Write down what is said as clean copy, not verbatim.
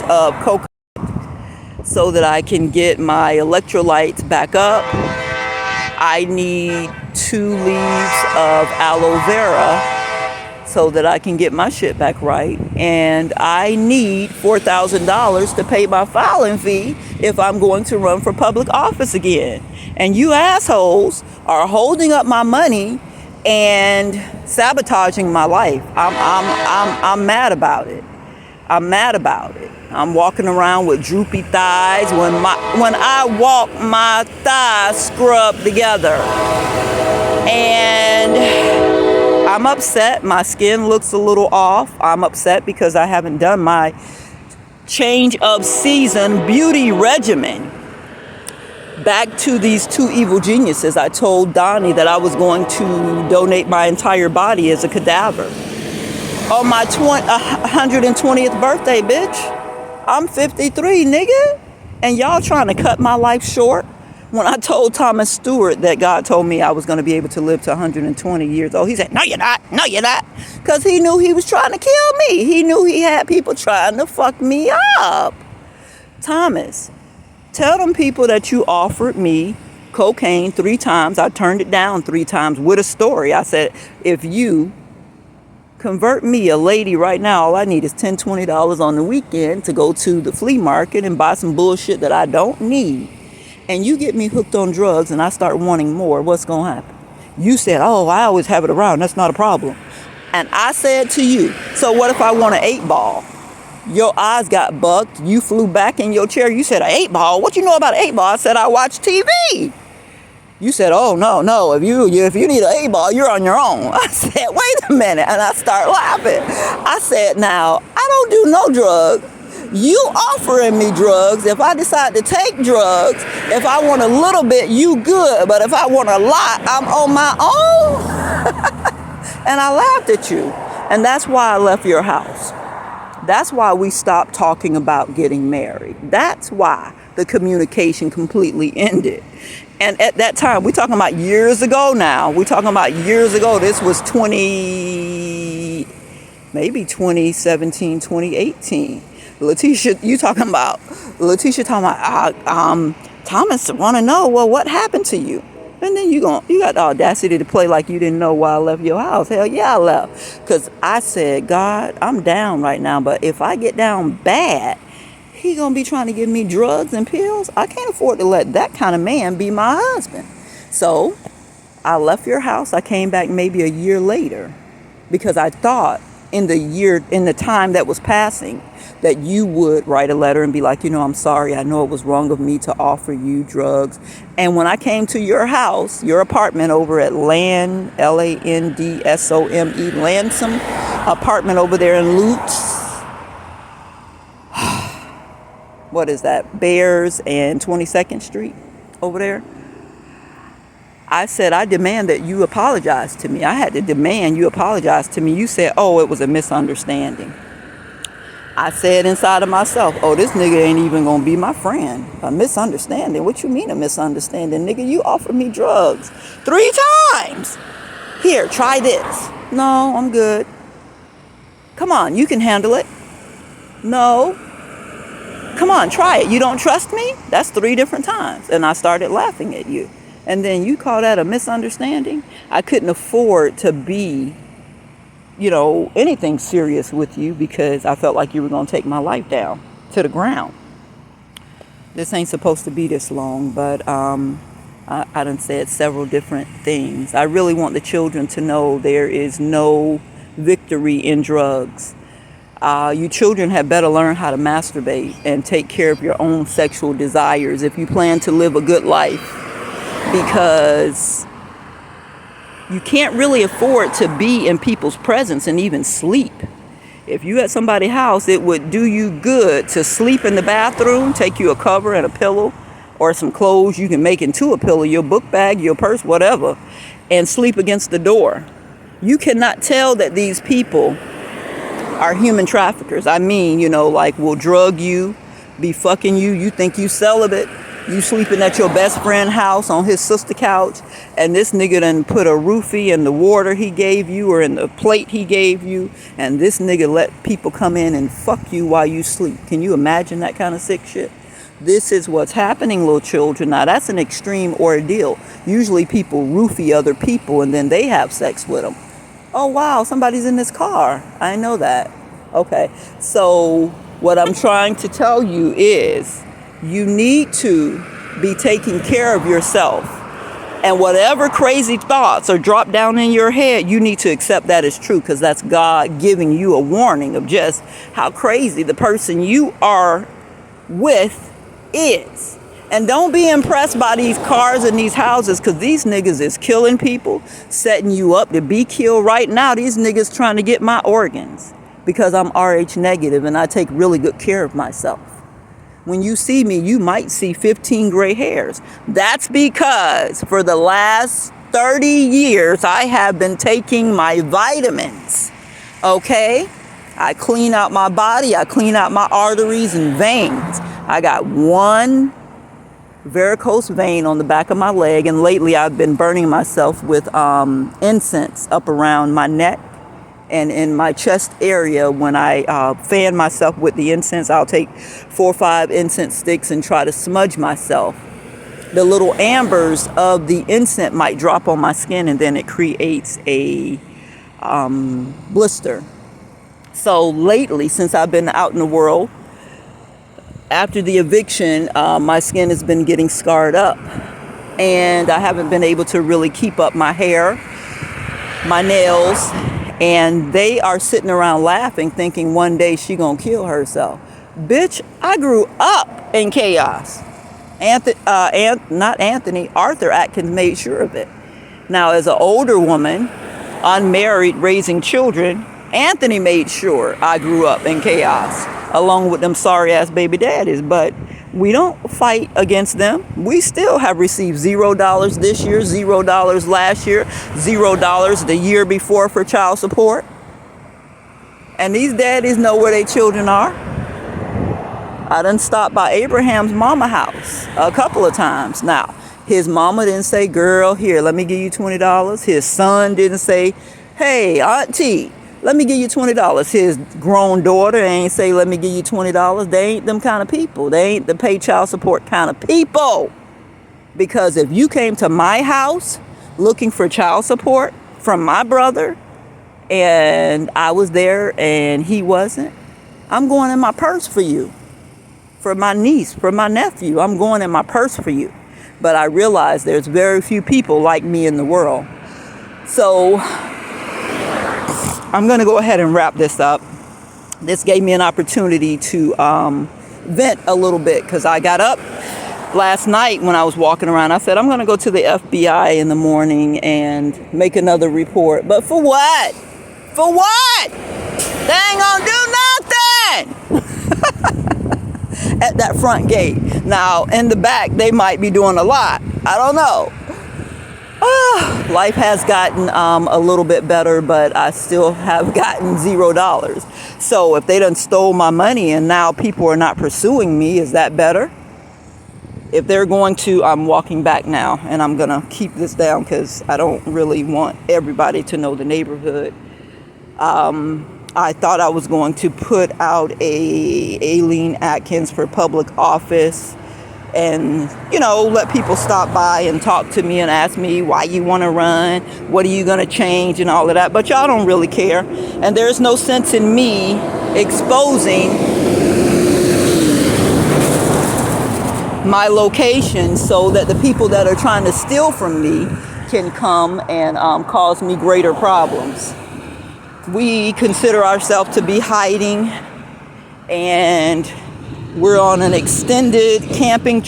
of coconut so that I can get my electrolytes back up. I need 2 leaves of aloe vera so that I can get my shit back right. And I need $4,000 to pay my filing fee if I'm going to run for public office again. And you assholes are holding up my money and sabotaging my life. I'm mad about it. I'm mad about it. I'm walking around with droopy thighs. When I walk, my thighs scrub together. And I'm upset. My skin looks a little off. I'm upset because I haven't done my change of season beauty regimen. Back to these 2 evil geniuses. I told Donnie that I was going to donate my entire body as a cadaver. On my 120th birthday, bitch. I'm 53, nigga. And y'all trying to cut my life short? When I told Thomas Stewart that God told me I was going to be able to live to 120 years old, he said, no, you're not. No, you're not. Because he knew he was trying to kill me. He knew he had people trying to fuck me up. Thomas, tell them people that you offered me cocaine 3 times. I turned it down 3 times with a story. I said, if you convert me, a lady right now, all I need is $10, $20 on the weekend to go to the flea market and buy some bullshit that I don't need. And you get me hooked on drugs and I start wanting more, what's going to happen? You said, oh, I always have it around. That's not a problem. And I said to you, so what if I want an 8-ball? Your eyes got bugged. You flew back in your chair. You said, an 8-ball? What you know about an 8-ball? I said, I watch TV. You said, oh, no. If you need an 8-ball, you're on your own. I said, wait a minute. And I start laughing. I said, now, I don't do no drugs. You offering me drugs. If I decide to take drugs, if I want a little bit, you good. But if I want a lot, I'm on my own. And I laughed at you. And that's why I left your house. That's why we stopped talking about getting married. That's why the communication completely ended. And at that time, we're talking about years ago now. We're talking about years ago. This was 2017, 2018. Letitia talking about Thomas want to know, well, what happened to you? And then you got the audacity to play like you didn't know why I left your house. Hell yeah, I left. Because I said, God, I'm down right now. But if I get down bad, he going to be trying to give me drugs and pills. I can't afford to let that kind of man be my husband. So I left your house. I came back maybe a year later because I thought in the time that was passing that you would write a letter and be like, I'm sorry. I know it was wrong of me to offer you drugs. And when I came to your house, your apartment over at Landsome, Landsome apartment over there in Lutz. What is that? Bears and 22nd Street over there. I said, I demand that you apologize to me. I had to demand you apologize to me. You said, oh, it was a misunderstanding. I said inside of myself, oh, this nigga ain't even gonna be my friend. A misunderstanding? What you mean a misunderstanding? Nigga, you offered me drugs 3 times. Here, try this. No, I'm good. Come on, you can handle it. No. Come on, try it. You don't trust me? That's 3 different times. And I started laughing at you. And then you call that a misunderstanding? I couldn't afford to be anything serious with you because I felt like you were going to take my life down to the ground. This ain't supposed to be this long, but I done said several different things. I really want the children to know there is no victory in drugs. You children had better learn how to masturbate and take care of your own sexual desires if you plan to live a good life, because you can't really afford to be in people's presence and even sleep. If you at somebody's house, it would do you good to sleep in the bathroom, take you a cover and a pillow or some clothes you can make into a pillow, your book bag, your purse, whatever, and sleep against the door. You cannot tell that these people are human traffickers. I mean, will drug you, be fucking you. You think you celibate. You sleeping at your best friend's house on his sister couch, and this nigga done put a roofie in the water he gave you or in the plate he gave you, and this nigga let people come in and fuck you while you sleep. Can you imagine that kind of sick shit? This is what's happening, little children. Now, that's an extreme ordeal. Usually people roofie other people and then they have sex with them. Oh, wow, somebody's in this car. I know that. Okay, so what I'm trying to tell you is you need to be taking care of yourself. And whatever crazy thoughts are dropped down in your head, you need to accept that as true, because that's God giving you a warning of just how crazy the person you are with is. And don't be impressed by these cars and these houses, because these niggas is killing people, setting you up to be killed. Right now, these niggas trying to get my organs because I'm RH negative and I take really good care of myself. When you see me, you might see 15 gray hairs. That's because for the last 30 years, I have been taking my vitamins. Okay? I clean out my body. I clean out my arteries and veins. I got one varicose vein on the back of my leg, and lately I've been burning myself with incense up around my neck and in my chest area. When I fan myself with the incense, I'll take 4 or 5 incense sticks and try to smudge myself. The little ambers of the incense might drop on my skin, and then it creates a blister. So lately, since I've been out in the world, after the eviction, my skin has been getting scarred up, and I haven't been able to really keep up my hair, my nails, and they are sitting around laughing, thinking one day she gonna kill herself. Bitch, I grew up in chaos. Arthur Atkins made sure of it. Now, as an older woman, unmarried, raising children, Anthony made sure I grew up in chaos, along with them sorry ass baby daddies. But we don't fight against them. We still have received $0 this year, $0 last year, $0 the year before for child support. And these daddies know where their children are. I done stopped by Abraham's mama house a couple of times. Now, his mama didn't say, girl, here, let me give you $20. His son didn't say, hey, auntie, let me give you $20. His grown daughter ain't say, let me give you $20. They ain't them kind of people. They ain't the pay child support kind of people. Because if you came to my house looking for child support from my brother, and I was there and he wasn't, I'm going in my purse for you. For my niece, for my nephew, I'm going in my purse for you. But I realize there's very few people like me in the world. So I'm going to go ahead and wrap this up. This gave me an opportunity to vent a little bit, because I got up last night when I was walking around. I said, I'm going to go to the FBI in the morning and make another report. But for what? For what? They ain't going to do nothing at that front gate. Now, in the back, they might be doing a lot. I don't know. Life has gotten a little bit better, but I still have gotten $0. So if they done stole my money and now people are not pursuing me, is that better? If they're going to, I'm walking back now, and I'm going to keep this down because I don't really want everybody to know the neighborhood. I thought I was going to put out a Aileen Atkins for public office, and, you know, let people stop by and talk to me and ask me why you want to run, what are you going to change, and all of that. But y'all don't really care. And there's no sense in me exposing my location so that the people that are trying to steal from me can come and cause me greater problems. We consider ourselves to be hiding, and we're on an extended camping trip.